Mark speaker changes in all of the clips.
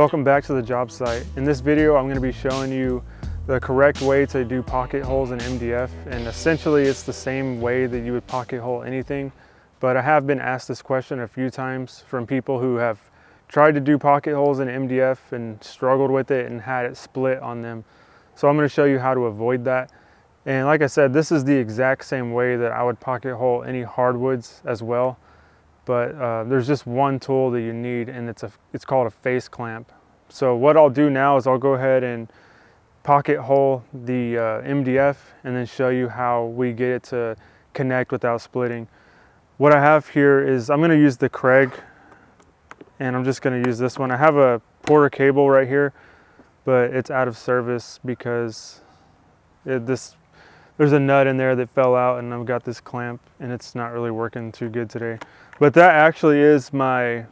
Speaker 1: Welcome back to the job site. In this video, I'm going to be showing you the correct way to do pocket holes in MDF, and essentially it's the same way that you would pocket hole anything, but I have been asked this question a few times from people who have tried to do pocket holes in MDF and struggled with it and had it split on them. So I'm going to show you how to avoid that. And like I said, this is the exact same way that I would pocket hole any hardwoods as well. But there's just one tool that you need, and it's called a face clamp. So what I'll do now is I'll go ahead and pocket hole the MDF and then show you how we get it to connect without splitting. What I have here is I'm going to use the Craig, and I'm just going to use this one. I have a Porter cable right here, but it's out of service because there's a nut in there that fell out, and I've got this clamp and it's not really working too good today. But that actually is my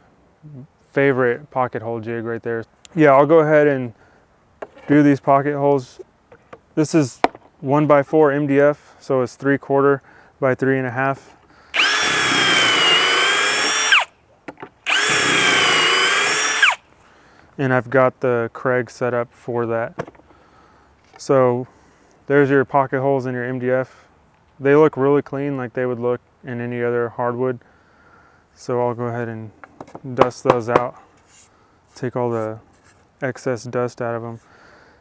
Speaker 1: favorite pocket hole jig right there. Yeah, I'll go ahead and do these pocket holes. This is 1x4 MDF, so it's 3/4 by 3.5. And I've got the Craig set up for that. So there's your pocket holes in your MDF. They look really clean, like they would look in any other hardwood. So I'll go ahead and dust those out, take all the excess dust out of them.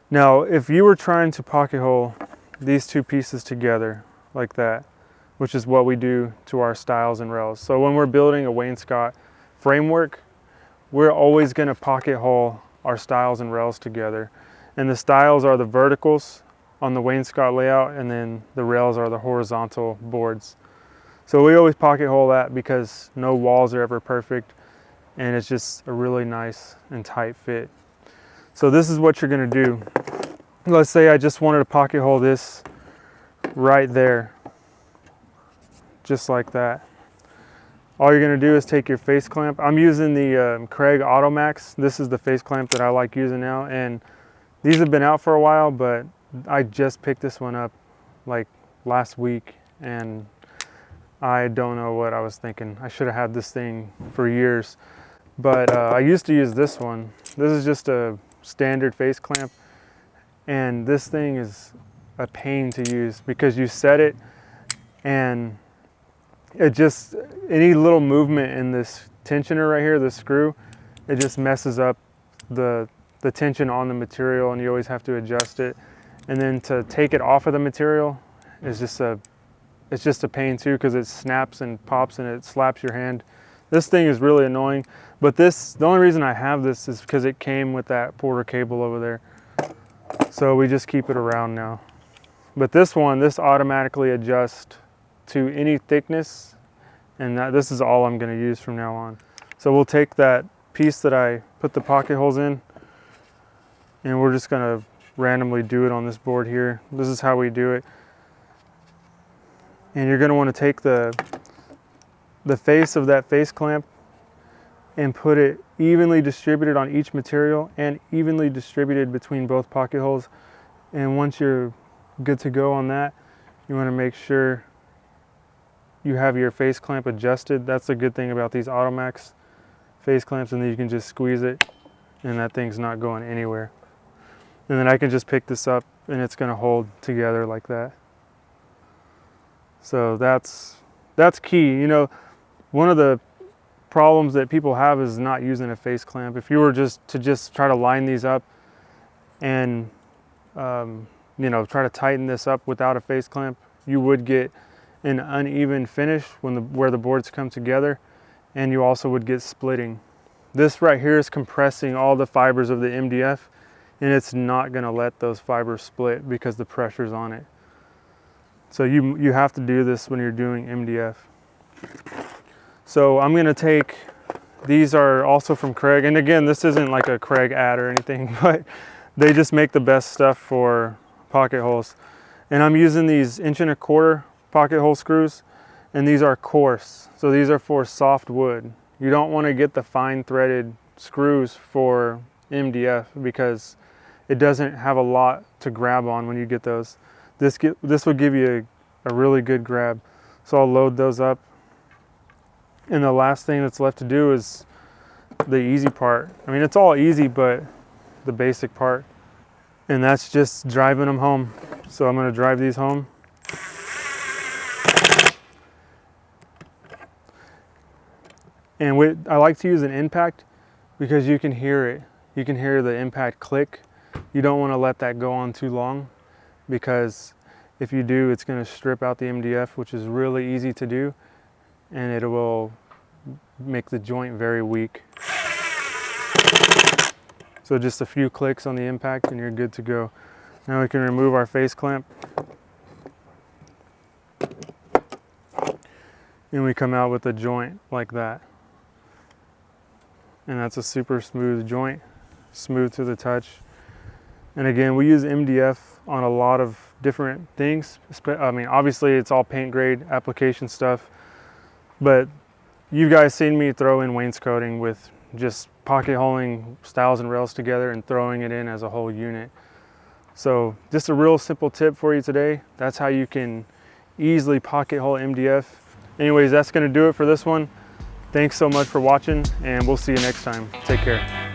Speaker 1: Now, if you were trying to pocket hole these two pieces together like that, which is what we do to our stiles and rails. So when we're building a wainscot framework, we're always going to pocket hole our stiles and rails together. And the stiles are the verticals on the wainscot layout, and then the rails are the horizontal boards. So we always pocket hole that because no walls are ever perfect, and it's just a really nice and tight fit. So this is what you're going to do. Let's say I just wanted to pocket hole this right there, just like that. All you're going to do is take your face clamp. I'm using the Craig Automax. This is the face clamp that I like using now, and these have been out for a while, but I just picked this one up like last week, and I don't know what I was thinking. I should have had this thing for years, but I used to use this one. This is just a standard face clamp, and this thing is a pain to use because you set it, and it just, any little movement in this tensioner right here, this screw, it just messes up the tension on the material, and you always have to adjust it. And then to take it off of the material is just a pain too, because it snaps and pops and it slaps your hand. This thing is really annoying, but the only reason I have this is because it came with that Porter cable over there. So we just keep it around now. But this automatically adjusts to any thickness, and this is all I'm going to use from now on. So we'll take that piece that I put the pocket holes in, and we're just going to randomly do it on this board here. This is how we do it. And you're going to want to take the face of that face clamp and put it evenly distributed on each material and evenly distributed between both pocket holes. And once you're good to go on that, you want to make sure you have your face clamp adjusted. That's the good thing about these Automax face clamps, and then you can just squeeze it and that thing's not going anywhere. And then I can just pick this up and it's going to hold together like that. So that's key. You know, one of the problems that people have is not using a face clamp. If you were just try to line these up and you know, try to tighten this up without a face clamp, you would get an uneven finish where the boards come together, and you also would get splitting. This right here is compressing all the fibers of the MDF, and it's not going to let those fibers split because the pressure's on it. So you have to do this when you're doing MDF. So I'm going to take, these are also from Craig, and again, this isn't like a Craig ad or anything, but they just make the best stuff for pocket holes. And I'm using these 1.25" pocket hole screws, and these are coarse, so these are for soft wood. You don't want to get the fine threaded screws for MDF because it doesn't have a lot to grab on when you get those. This will give you a really good grab. So I'll load those up, and the last thing that's left to do is the easy part. I mean, it's all easy, but the basic part. And that's just driving them home. So I'm gonna drive these home. And I like to use an impact because you can hear it. You can hear the impact click. You don't want to let that go on too long, because if you do, it's going to strip out the MDF, which is really easy to do, and it will make the joint very weak. So just a few clicks on the impact and you're good to go. Now we can remove our face clamp. And we come out with a joint like that. And that's a super smooth joint, smooth to the touch. And again, we use MDF on a lot of different things. I mean, obviously it's all paint grade application stuff, but you guys seen me throw in wainscoting with just pocket holing stiles and rails together and throwing it in as a whole unit. So just a real simple tip for you today. That's how you can easily pocket hole MDF. Anyways, that's gonna do it for this one. Thanks so much for watching, and we'll see you next time. Take care.